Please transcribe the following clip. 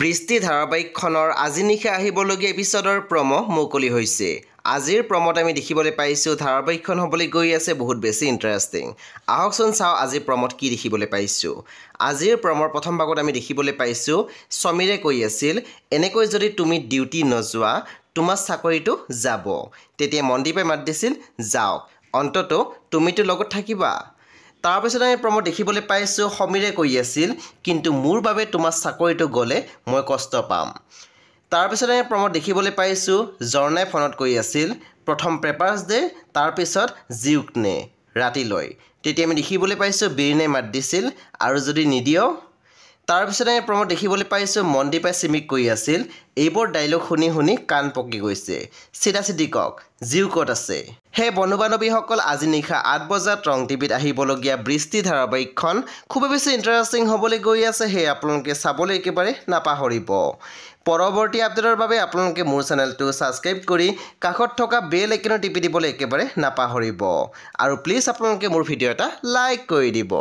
বৃষ্টি ধাৰাবাহিকখনৰ আজি নিশা আহিবলগীয়া এপিছডৰ প্ৰমো মুকলি হৈছে। আজিৰ প্ৰমোত আমি দেখিবলৈ পাইছোঁ ধাৰাবাহিকখন হ'বলৈ গৈ আছে বহুত বেছি ইণ্টাৰেষ্টিং। আহকচোন চাওঁ আজিৰ প্ৰমোত কি দেখিবলৈ পাইছোঁ। আজিৰ প্ৰমৰ প্ৰথম ভাগত আমি দেখিবলৈ পাইছোঁ সমীৰে কৈ আছিল এনেকৈ যদি তুমি ডিউটি নোযোৱা তোমাৰ চাকৰিটো যাব। তেতিয়া মনদীপে মাত দিছিল যাওক, অন্ততঃ তুমিতো লগত থাকিবা। তাৰপিছত আমি প্ৰমোত দেখিবলৈ পাইছোঁ সমীৰে কৈ আছিল কিন্তু মোৰ বাবে তোমাৰ চাকৰিটো গ'লে মই কষ্ট পাম। তাৰপিছত আমি প্ৰমোত দেখিবলৈ পাইছোঁ জৰ্ণাই ফোনত কৈ আছিল প্ৰথম পেপাৰ্ছ দে তাৰপিছত জিউক নে ৰাতিলৈ। তেতিয়া আমি দেখিবলৈ পাইছোঁ বীৰেণে মাত দিছিল আৰু যদি নিদিয়। তাৰপিছত আমি প্ৰমোত দেখিবলৈ পাইছোঁ মনদীপে চিমিক কৈ আছিল এইবোৰ ডাইলগ শুনি শুনি কাণ পকি গৈছে, চিধা চিধি কওক জিউ ক'ত আছে। হে বন্ধু বান্ধৱীসকল, আজি নিশা ৮ বজাত ৰং টিভিত আহিবলগীয়া বৃষ্টি ধাৰাবাহিকখন খুবেই বেছি ইণ্টাৰেষ্টিং হ'বলৈ গৈ আছে। সেয়ে আপোনালোকে চাবলৈ একেবাৰে নাপাহৰিব। পৰৱৰ্তী আপডেটৰ বাবে আপোনালোকে মোৰ চেনেলটো ছাবস্ক্ৰাইব কৰি কাষত থকা বেল আইকনত টিপি দিবলৈ একেবাৰে নাপাহৰিব। আৰু প্লিজ আপোনালোকে মোৰ ভিডিঅ' এটা লাইক কৰি দিব।